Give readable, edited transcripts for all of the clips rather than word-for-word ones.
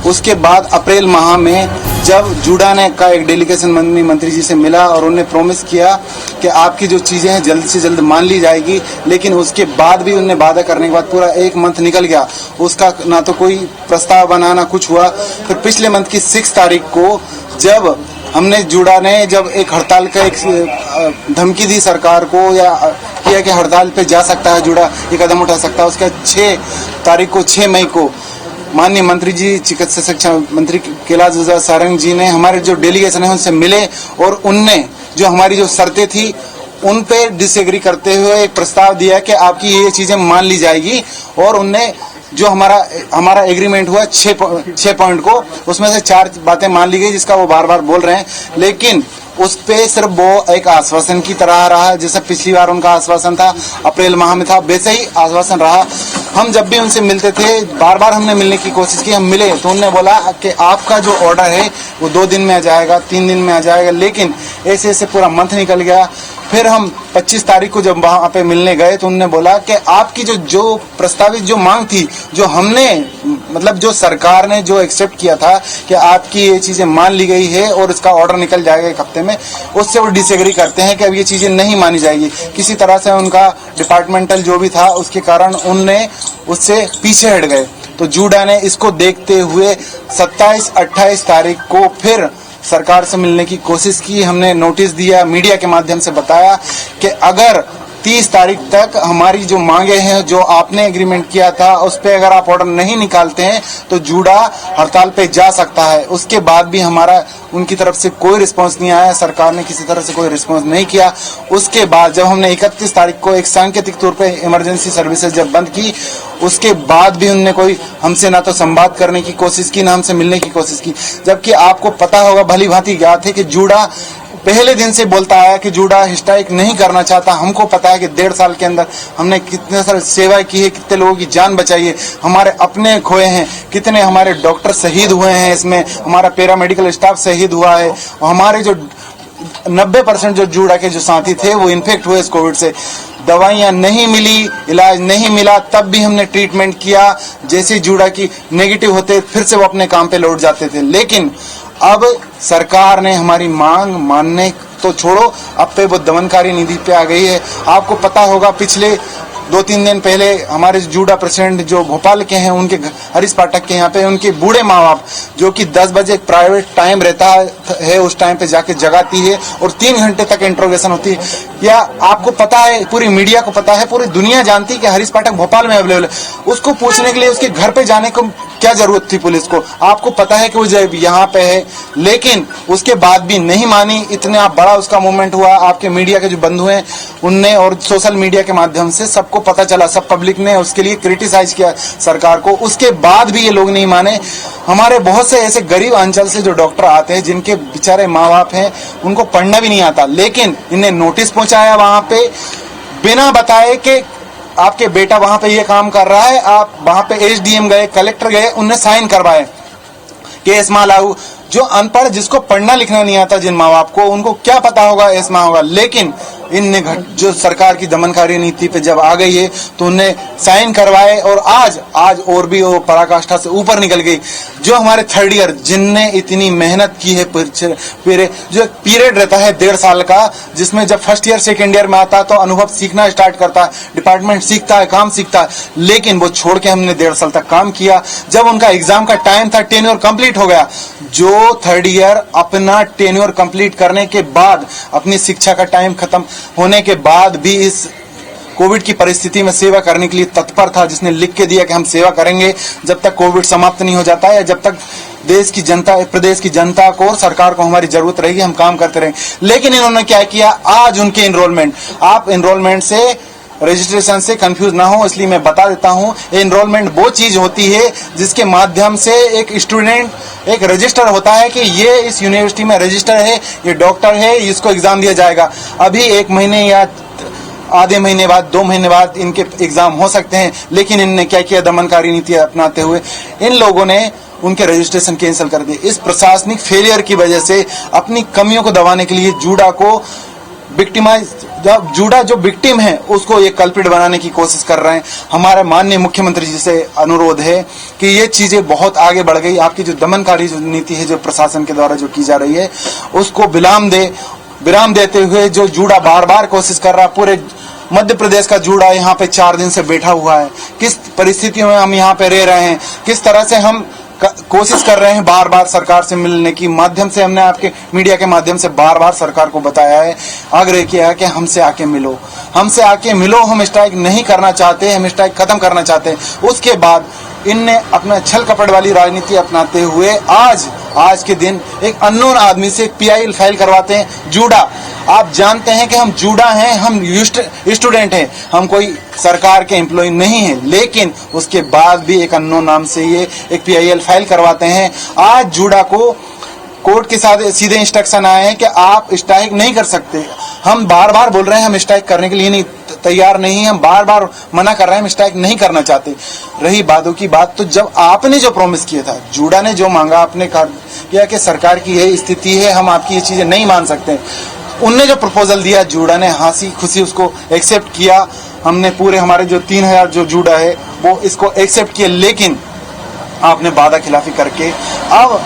उसके बाद अप्रैल माह में जब जूडा ने का एक डेलीगेशन मंत्री जी से मिला और उन्होंने प्रॉमिस किया कि आपकी जो चीज़ें हैं जल्द से जल्द मान ली जाएगी, लेकिन उसके बाद भी उन्होंने वादा करने के बाद पूरा एक मंथ निकल गया, उसका ना तो कोई प्रस्ताव बना ना कुछ हुआ। फिर पिछले मंथ की 6 तारीख को जब हमने जूडा ने जब एक हड़ताल का एक धमकी दी सरकार को या किया कि हड़ताल पे जा सकता है जूडा, ये कदम उठा सकता है, उसके 6 तारीख को 6 मई को माननीय मंत्री जी चिकित्सा शिक्षा मंत्री कैलाश विजय सारंग जी ने हमारे जो डेलीगेशन है उनसे मिले और उनने जो हमारी जो शर्तें थी उन पे डिसएग्री करते हुए एक प्रस्ताव दिया कि आपकी ये चीजें मान ली जाएगी। और उनने जो हमारा एग्रीमेंट हुआ 6 पॉइंट को, उसमें से 4 बातें मान ली गई जिसका वो बार बार बोल रहे हैं, लेकिन उस पे सिर्फ वो एक आश्वासन की तरह रहा। जैसे पिछली बार उनका आश्वासन था अप्रैल माह में था, वैसे ही आश्वासन रहा। हम जब भी उनसे मिलते थे, बार बार हमने मिलने की कोशिश की, हम मिले तो उन्होंने बोला कि आपका जो ऑर्डर है वो 2 दिन में आ जाएगा, 3 दिन में आ जाएगा, लेकिन ऐसे ऐसे पूरा मंथ निकल गया। फिर हम 25 तारीख को जब वहां पे मिलने गए तो उन्होंने बोला कि आपकी जो प्रस्तावित जो मांग थी, जो हमने मतलब जो सरकार ने जो एक्सेप्ट किया था कि आपकी ये चीजें मान ली गई है और इसका ऑर्डर निकल जाएगा 1 हफ्ते में, उससे वो डिसएग्री करते हैं कि अब ये चीजें नहीं मानी जाएगी। किसी तरह से उनका डिपार्टमेंटल जो भी था उसके कारण उनने उससे पीछे हट गए। तो जूडा ने इसको देखते हुए 27-28 तारीख को फिर सरकार से मिलने की कोशिश की। हमने नोटिस दिया, मीडिया के माध्यम से बताया कि अगर 30 तारीख तक हमारी जो मांगे हैं, जो आपने एग्रीमेंट किया था, उस पे अगर आप ऑर्डर नहीं निकालते हैं तो जूडा हड़ताल पे जा सकता है। उसके बाद भी हमारा उनकी तरफ से कोई रिस्पांस नहीं आया, सरकार ने किसी तरह से कोई रिस्पांस नहीं किया। उसके बाद जब हमने 31 तारीख को एक सांकेतिक तौर पे इमरजेंसी सर्विसेज जब बंद की, उसके बाद भी उनने कोई हमसे ना तो संवाद करने की कोशिश की, ना हमसे मिलने की कोशिश की। जबकि आपको पता होगा, भली भांति ज्ञात है कि जूडा पहले दिन से बोलता है कि जूडा स्ट्राइक नहीं करना चाहता। हमको पता है कि 1.5 साल के अंदर हमने कितने सारे सेवा की है, कितने लोगों की जान बचाई है, हमारे अपने खोए हैं, कितने हमारे डॉक्टर शहीद हुए हैं, इसमें हमारा पैरामेडिकल स्टाफ शहीद हुआ है, हमारे जो 90% जो जूडा के जो साथी थे वो इन्फेक्ट हुए इस कोविड से। दवाइयां नहीं मिली, इलाज नहीं मिला, तब भी हमने ट्रीटमेंट किया। जैसे जूडा की नेगेटिव होते फिर से वो अपने काम पे लौट जाते थे। लेकिन अब सरकार ने हमारी मांग मानने तो छोड़ो, अब पे वो दमनकारी नीति पे आ गई है। आपको पता होगा पिछले 2-3 दिन पहले हमारे जूडा प्रेसिडेंट जो भोपाल के हैं, उनके हरीश पाठक के यहाँ पे उनके बूढ़े माँ बाप जो कि 10 बजे प्राइवेट टाइम रहता है, उस टाइम पे जाके जगाती है और 3 घंटे तक इंट्रोगेशन होती है। या आपको पता है, पूरी मीडिया को पता है, पूरी दुनिया जानती है कि हरीश पाठक भोपाल में अवेलेबल है। उसको पूछने के लिए उसके घर पे जाने को क्या जरूरत थी पुलिस को? आपको पता है कि वो यहाँ पे है, लेकिन उसके बाद भी नहीं मानी। इतना बड़ा उसका मूवमेंट हुआ, आपके मीडिया के जो बंधु हैं उनने और सोशल मीडिया के माध्यम से सबको पता चला, सब पब्लिक ने उसके लिए क्रिटिसाइज किया सरकार को। उसके बाद भी ये लोग नहीं माने। हमारे बहुत से ऐसे गरीब अंचल से जो डॉक्टर आते हैं, जिनके बेचारे माँ बाप हैं, उनको पढ़ना भी नहीं आता, लेकिन इन्हें नोटिस पहुंचाया वहां पे बिना बताए कि आपके बेटा वहां पे ये काम कर रहा है। आप वहां पे एसडीएम गए, कलेक्टर गए, उनने साइन करवाए केस माँ लागू। जो अनपढ़, जिसको पढ़ना लिखना नहीं आता, जिन माँ बाप को, उनको क्या पता होगा एस्मा होगा। लेकिन इनने जो सरकार की दमनकारी नीति पे जब आ गई है तो उन्हें साइन करवाए और आज और भी वो पराकाष्ठा से ऊपर निकल गई। जो हमारे 3rd ईयर जिनने इतनी मेहनत की है, जो पीरियड रहता है 1.5 साल का, जिसमें जब 1st ईयर 2nd ईयर में आता तो अनुभव सीखना स्टार्ट करता है, डिपार्टमेंट सीखता है, काम सीखता है, लेकिन वो छोड़ के हमने 1.5 साल तक काम किया। जब उनका एग्जाम का टाइम था, टेन्योर कंप्लीट हो गया। जो 3rd ईयर अपना टेन्योर कंप्लीट करने के बाद, अपनी शिक्षा का टाइम खत्म होने के बाद भी इस कोविड की परिस्थिति में सेवा करने के लिए तत्पर था, जिसने लिख के दिया कि हम सेवा करेंगे जब तक कोविड समाप्त नहीं हो जाता है, या जब तक देश की जनता, प्रदेश की जनता को और सरकार को हमारी जरूरत रहेगी, हम काम करते रहेंगे। लेकिन इन्होंने क्या किया, आज उनके एनरोलमेंट, आप एनरोलमेंट से, रजिस्ट्रेशन से कंफ्यूज ना हो इसलिए मैं बता देता हूं। एनरोलमेंट वो चीज होती है जिसके माध्यम से एक स्टूडेंट एक रजिस्टर होता है कि ये इस यूनिवर्सिटी में रजिस्टर है, ये डॉक्टर है, इसको एग्जाम दिया जाएगा। अभी 1 महीने या आधे महीने बाद, 2 महीने बाद इनके एग्जाम हो सकते हैं। लेकिन इनने क्या किया, दमनकारी नीति अपनाते हुए इन लोगों ने उनके रजिस्ट्रेशन कैंसिल कर दिए। इस प्रशासनिक फेलियर की वजह से, अपनी कमियों को दबाने के लिए जूडा को विक्टिमाइज, जब जूडा जो विक्टिम है उसको ये कल्प्रिट बनाने की कोशिश कर रहे हैं। हमारे माननीय मुख्यमंत्री जी से अनुरोध है कि ये चीजें बहुत आगे बढ़ गई, आपकी जो दमनकारी जो नीति है जो प्रशासन के द्वारा जो की जा रही है उसको विराम देते हुए जो जूडा बार बार कोशिश कर रहा है, पूरे मध्य प्रदेश का जूडा यहाँ पे 4 दिन से बैठा हुआ है, किस परिस्थितियों में हम यहाँ पे रह रहे हैं, किस तरह से हम कोशिश कर रहे हैं बार बार सरकार से मिलने की माध्यम से। हमने आपके मीडिया के माध्यम से बार बार सरकार को बताया है, आग्रह किया है कि हमसे आके मिलो, हमसे आके मिलो, हम स्ट्राइक नहीं करना चाहते, हम स्ट्राइक खत्म करना चाहते हैं। उसके बाद इनने अपना छल कपट वाली राजनीति अपनाते हुए आज के दिन एक अननोन आदमी से पीआई फाइल करवाते हैं। जूडा, आप जानते हैं कि हम जूडा हैं, हम स्टूडेंट हैं, हम कोई सरकार के एम्प्लॉय नहीं है, लेकिन उसके बाद भी एक अननोन नाम से ये एक पीआईएल फाइल करवाते हैं। आज जूडा को कोर्ट के साथ सीधे इंस्ट्रक्शन आए हैं कि आप स्ट्राइक नहीं कर सकते। हम बार बार बोल रहे हैं हम स्ट्राइक करने के लिए नहीं तैयार नहीं, हम बार बार मना कर रहे हैं, हम स्ट्राइक नहीं करना चाहते। रही बातों की बात, तो जब आपने जो प्रॉमिस किया था, जूडा ने जो मांगा, आपने किया कि सरकार की यही स्थिति है, हम आपकी ये चीजें नहीं मान सकते, उनने जो प्रपोजल दिया जूडा ने हंसी खुशी उसको एक्सेप्ट किया। हमने पूरे हमारे जो 3000 जो जूडा है वो इसको एक्सेप्ट किया, लेकिन आपने वादा खिलाफी करके अब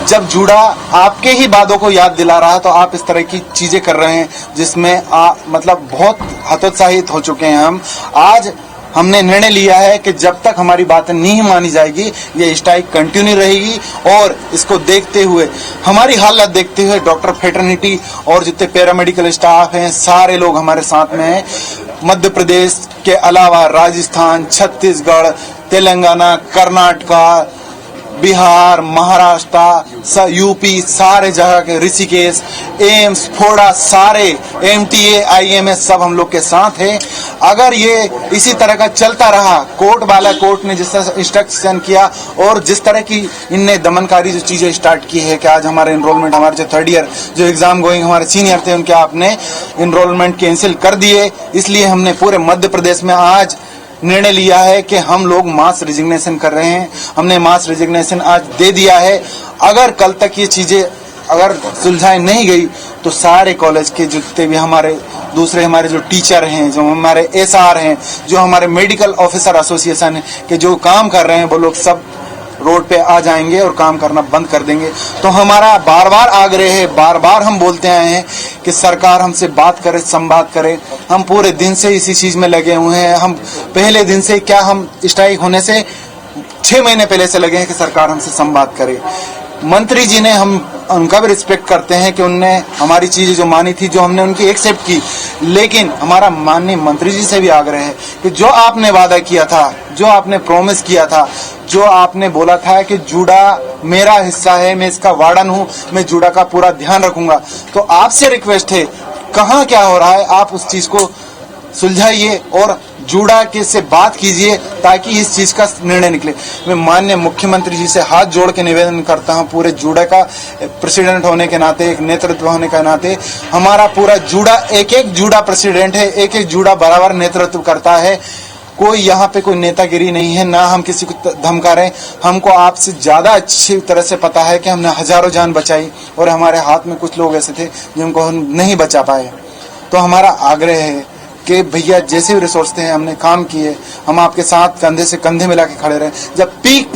जब जूडा आपके ही वादों को याद दिला रहा है तो आप इस तरह की चीजें कर रहे हैं जिसमें मतलब बहुत हतोत्साहित हो चुके हैं हम। आज हमने निर्णय लिया है कि जब तक हमारी बातें नहीं मानी जाएगी ये स्ट्राइक कंटिन्यू रहेगी, और इसको देखते हुए, हमारी हालत देखते हुए डॉक्टर फ्रेटर्निटी और जितने पैरामेडिकल स्टाफ हैं सारे लोग हमारे साथ में हैं। मध्य प्रदेश के अलावा राजस्थान, छत्तीसगढ़, तेलंगाना, कर्नाटका, बिहार, महाराष्ट्र, यूपी, सारे जगह के, ऋषिकेश, एम्स, फोड़ा, सारे एमटीए, आईएमएस सब हम लोग के साथ है। अगर ये इसी तरह का चलता रहा, कोर्ट ने जिस तरह इंस्ट्रक्शन किया और जिस तरह की इनने दमनकारी जो चीजें स्टार्ट की है कि आज हमारे एनरोलमेंट, हमारे जो 3rd ईयर जो एग्जाम गोइंग हमारे सीनियर थे उनके आपने एनरोलमेंट कैंसिल कर दिए। इसलिए हमने पूरे मध्य प्रदेश में आज निर्णय लिया है कि हम लोग मास रिजिग्नेशन कर रहे हैं। हमने मास रिजिग्नेशन आज दे दिया है। अगर कल तक ये चीजें अगर सुलझाई नहीं गई तो सारे कॉलेज के जितने भी हमारे हमारे जो टीचर हैं, जो हमारे एसआर हैं, जो हमारे मेडिकल ऑफिसर एसोसिएशन है के जो काम कर रहे हैं वो लोग सब रोड पे आ जाएंगे और काम करना बंद कर देंगे। तो हमारा बार बार आग्रह है, बार बार हम बोलते आए हैं कि सरकार हमसे बात करे, संवाद करे। हम पूरे दिन से इसी चीज में लगे हुए हैं। हम पहले दिन से, क्या हम स्ट्राइक होने से 6 महीने पहले से लगे हैं कि सरकार हमसे संवाद करे। मंत्री जी ने, हम उनका भी रिस्पेक्ट करते हैं कि उनने हमारी चीजें जो मानी थी, जो हमने उनकी एक्सेप्ट की, लेकिन हमारा माननीय मंत्री जी से भी आग्रह है कि जो आपने वादा किया था, जो आपने प्रॉमिस किया था, जो आपने बोला था कि जूडा मेरा हिस्सा है, मैं इसका वार्डन हूं, मैं जूडा का पूरा ध्यान रखूंगा, तो आपसे रिक्वेस्ट है कहाँ क्या हो रहा है, आप उस चीज को सुलझाइए और जूडा के से बात कीजिए ताकि इस चीज का निर्णय निकले। मैं माननीय मुख्यमंत्री जी से हाथ जोड़ के निवेदन करता हूं, पूरे जूडा का प्रेसिडेंट होने के नाते, एक नेतृत्व होने के नाते, हमारा पूरा जूडा, एक जूडा प्रेसिडेंट है, एक जूडा बराबर नेतृत्व करता है। कोई यहाँ पे कोई नेतागिरी नहीं है, ना हम किसी को धमका रहे हैं। हमको आपसे ज्यादा अच्छी तरह से पता है कि हमने हजारों जान बचाई और हमारे हाथ में कुछ लोग ऐसे थे जिनको हम नहीं बचा पाए। तो हमारा आग्रह है कि भैया जैसे भी रिसोर्स थे हमने काम किए, हम आपके साथ कंधे से कंधे मिला के खड़े रहे।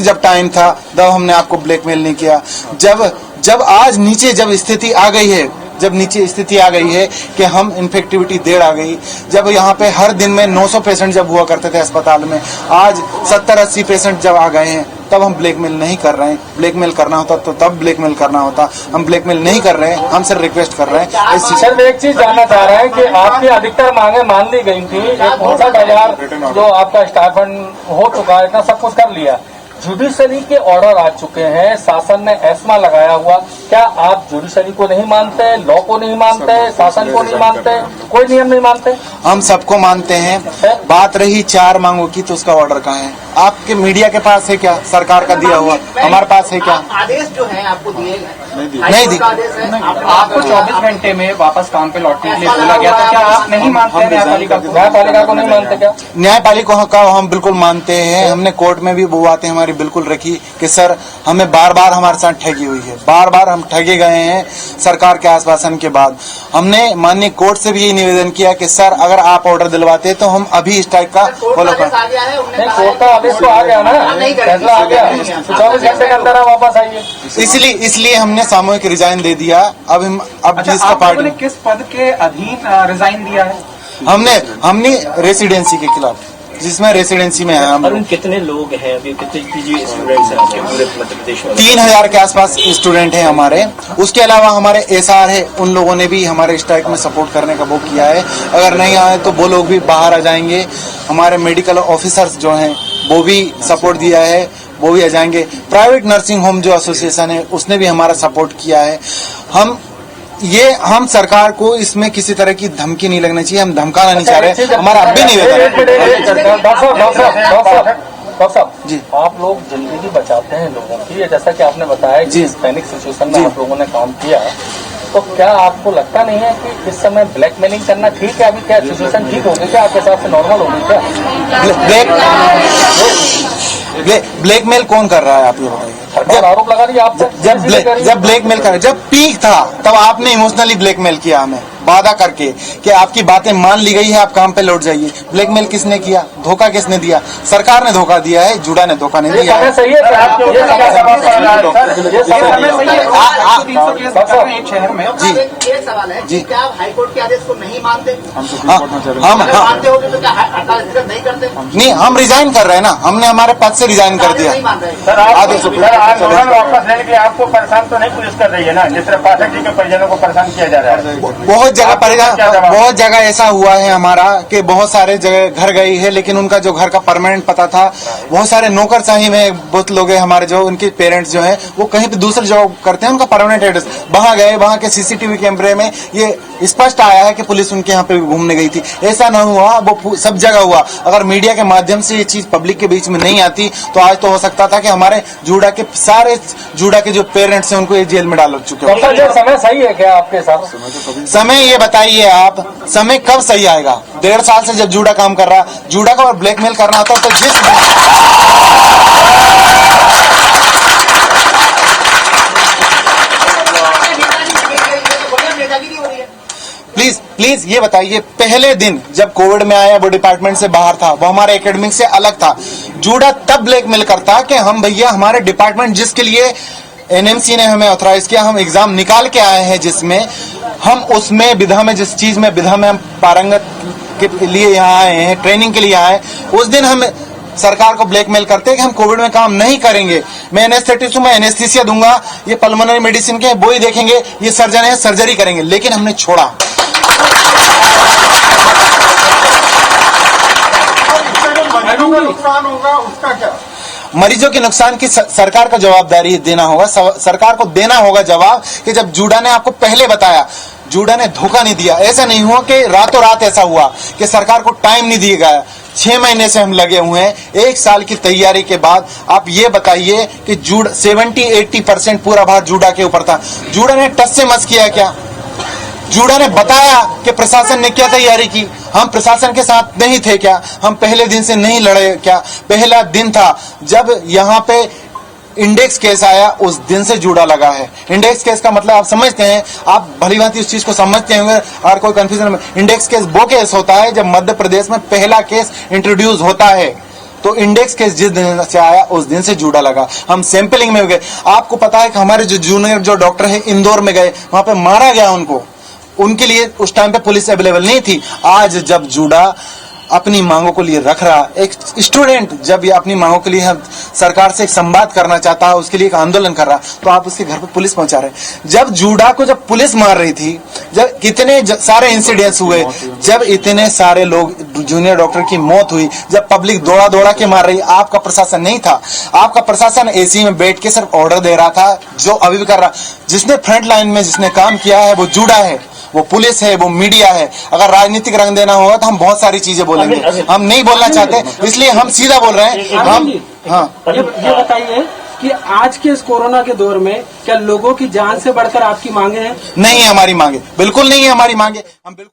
जब टाइम था तब हमने आपको ब्लैकमेल नहीं किया। जब आज नीचे जब स्थिति आ गई है, जब नीचे स्थिति आ गई है कि हम इन्फेक्टिविटी देर आ गई, जब यहाँ पे हर दिन में 900 पेशेंट जब हुआ करते थे अस्पताल में, आज 70-80 पेशेंट जब आ गए हैं, तब हम ब्लैकमेल नहीं कर रहे हैं। ब्लैकमेल करना होता तो तब ब्लैकमेल करना होता, हम ब्लैकमेल नहीं कर रहे हैं, हम सिर्फ रिक्वेस्ट कर रहे हैं। सर मैं एक चीज जानना चाह रहे हैं कि आपकी अधिकतर मांगे मान ली गई थी, 59,000 जो आपका स्टाइपेंड हो चुका है, इतना सब कुछ कर लिया, जुडिशरी के ऑर्डर आ चुके हैं, शासन ने एस्मा लगाया हुआ, क्या आप जुडिशरी को नहीं मानते, लॉ को नहीं मानते, शासन को नहीं मानते, कोई नियम नहीं मानते? हम सबको मानते हैं। बात रही 4 मांगों की, तो उसका ऑर्डर कहाँ है? आपके मीडिया के पास है क्या सरकार का दिया हुआ? हमारे पास है क्या? आदेश जो है आपको दिए नहीं दी। आपको 24 घंटे में वापस काम पे लौटने के लिए बोला गया, तो क्या आप नहीं मानते न्यायपालिका को? न्यायपालिका को नहीं मानते क्या? न्यायपालिका का हम बिल्कुल मानते हैं। हमने कोर्ट में भी वो बातें हमारी बिल्कुल रखी कि सर हमें बार बार हमारे साथ ठगी हुई है, बार बार हम ठगे गए हैं सरकार के आश्वासन के बाद। हमने माननीय कोर्ट से भी ये निवेदन किया कि सर अगर आप ऑर्डर दिलवाते तो हम अभी स्ट्राइक का फॉलो कर। कोर्ट का आदेश तो आ गया ना, फैसला आ गया, 24 घंटे के अंदर आप वापस आइए। इसलिए हमने सामूहिक रिजाइन दे दिया। अब जिसका पार्टी किस पद के अधीन रिजाइन दिया है? हमने रेसिडेंसी के खिलाफ, जिसमें रेसिडेंसी में है हम। अरुण, कितने लोग हैं अभी, कितने पीजी स्टूडेंट्स हैं आपके पूरे मध्य प्रदेश में? 3000 के आसपास स्टूडेंट हैं हमारे। उसके अलावा हमारे एसआर है, उन लोगों ने भी हमारे स्ट्राइक में सपोर्ट करने का वो किया है। अगर नहीं आए तो वो लोग भी बाहर आ जाएंगे। हमारे मेडिकल ऑफिसर्स जो हैं वो भी सपोर्ट दिया है, वो भी आ जाएंगे। प्राइवेट नर्सिंग होम जो एसोसिएशन है उसने भी हमारा सपोर्ट किया है। हम सरकार को इसमें किसी तरह की धमकी नहीं लगनी चाहिए, हम धमकाना नहीं चाह रहे। हमारा अब भी निवेदन। डॉक्टर साहब जी, आप लोग जिंदगी बचाते हैं लोगों की, जैसा कि आपने बताया कि इस पैनिक सिचुएशन में आप लोगों ने काम किया, तो क्या आपको लगता नहीं है कि इस समय ब्लैकमेलिंग करना ठीक है? अभी क्या सिचुएशन ठीक होगी क्या, आपके हिसाब से नॉर्मल होगी क्या? ब्लैकमेल कौन कर रहा है आप ये बताइए? सरकार आरोप लगा रही है आप जब ब्लैकमेल कर, जब पीक था तब आपने इमोशनली ब्लैकमेल किया हमें, वादा करके कि आपकी बातें मान ली गई है, आप काम पे लौट जाइए। ब्लैकमेल किसने किया? धोखा किसने दिया? सरकार ने धोखा दिया है, जुड़ा ने धोखा नहीं दिया है। सही है एक शहर में जी ये सवाल है जी, क्या आप हाईकोर्ट के आदेश को नहीं मानते? हम मानते होगे तो क्या हड़ताल नहीं करते? नहीं, हम रिजाइन कर रहे हैं ना, हमने हमारे पद से रिजाइन कर दिया। नहीं मान रहे। आदेश आंदोलन वापस लेने के लिए आपको परेशान तो नहीं पुलिस कर रही है ना, जिस तरह पाठक जी के परिजनों को परेशान किया जा रहा है? बहुत जगह ऐसा हुआ है हमारा कि बहुत सारे जगह घर गई है, लेकिन उनका जो घर का परमानेंट पता था, बहुत सारे नौकरशाही में बहुत लोग हैं हमारे, जो उनके पेरेंट्स जो हैं वो कहीं पे दूसरी जॉब करते हैं, उनका परमानेंट एड्रेस वहां गए, वहां के सीसीटीवी कैमरे में ये स्पष्ट आया है कि पुलिस उनके यहाँ पे घूमने गई थी। ऐसा न हुआ, वो सब जगह हुआ। अगर मीडिया के माध्यम से ये चीज पब्लिक के बीच में नहीं आती तो आज तो हो सकता था कि हमारे जूडा के सारे जूडा के जो पेरेंट्स हैं उनको ये जेल में डाल चुके हो। समय सही है क्या आपके हिसाब से? समय ये बताइए आप, समय कब सही आएगा? 1.5 साल से जब जूडा काम कर रहा, जूडा का और ब्लैकमेल करना होता तो जिस प्लीज ये बताइए, पहले दिन जब कोविड में आया वो डिपार्टमेंट से बाहर था, वो हमारे एकेडमिक से अलग था। जूडा तब ब्लैकमेल करता कि हम भैया हमारे डिपार्टमेंट जिसके लिए एनएमसी ने हमें ऑथराइज किया, हम एग्जाम निकाल के आए हैं, जिसमें हम उसमें विधा में जिस चीज में विधा में हम पारंगत के लिए यहाँ आए हैं, ट्रेनिंग के लिए आए, उस दिन हम सरकार को ब्लैकमेल करते हैं कि हम कोविड में काम नहीं करेंगे। मैं एनेस्थेटिस्ट हूं, मैं एनेस्थीसिया दूंगा, ये पल्मोनरी मेडिसिन के वो ही देखेंगे, ये सर्जन है सर्जरी करेंगे, लेकिन हमने छोड़ा। नुकसान होगा उसका क्या? मरीजों के नुकसान की सरकार का जवाबदारी देना होगा, सरकार को देना होगा जवाब कि जब जूडा ने आपको पहले बताया, जूडा ने धोखा नहीं दिया। ऐसा नहीं हुआ कि रातों रात ऐसा हुआ कि सरकार को टाइम नहीं दिया गया। 6 महीने से हम लगे हुए हैं, 1 साल की तैयारी के बाद आप ये बताइए कि 70-80% पूरा भार जूडा के ऊपर था। जूडा ने टच से मस किया क्या? जूडा ने बताया कि प्रशासन ने क्या तैयारी की? हम प्रशासन के साथ नहीं थे क्या? हम पहले दिन से नहीं लड़े क्या? पहला दिन था जब यहाँ पे इंडेक्स केस आया, उस दिन से जूडा लगा है। इंडेक्स केस का मतलब आप समझते हैं, आप भली भांति उस चीज को समझते होंगे और कोई कंफ्यूजन। इंडेक्स केस वो केस होता है जब मध्य प्रदेश में पहला केस इंट्रोड्यूस होता है, तो इंडेक्स केस जिस दिन से आया उस दिन से जूडा लगा। हम सैंपलिंग में गए, आपको पता है कि हमारे जो जूनियर जो डॉक्टर है इंदौर में गए, वहां पे मारा गया उनको, उनके लिए उस टाइम पे पुलिस अवेलेबल नहीं थी। आज जब जूडा अपनी मांगों को लिए रख रहा, एक स्टूडेंट जब ये अपनी मांगों के लिए सरकार से एक संवाद करना चाहता है, उसके लिए एक आंदोलन कर रहा, तो आप उसके घर पे पुलिस पहुंचा रहे हैं। जब जूडा को जब पुलिस मार रही थी, जब कितने सारे इंसिडेंट्स हुए, जब इतने सारे लोग जूनियर डॉक्टर की मौत हुई, जब पब्लिक दौड़ा दौड़ा के मार रही, आपका प्रशासन नहीं था। आपका प्रशासन एसी में बैठ के सिर्फ ऑर्डर दे रहा था, जो अभी भी कर रहा। जिसने फ्रंट लाइन में जिसने काम किया है वो जूडा है, वो पुलिस है, वो मीडिया है। अगर राजनीतिक रंग देना होगा तो हम बहुत सारी चीजें बोलेंगे, हम नहीं बोलना चाहते, इसलिए हम सीधा बोल रहे हैं। हम ये बताइए कि आज के इस कोरोना के दौर में क्या लोगों की जान से बढ़कर आपकी मांगे हैं? नहीं है हमारी मांगे, बिल्कुल नहीं है हमारी मांगे। हम बिल्कुल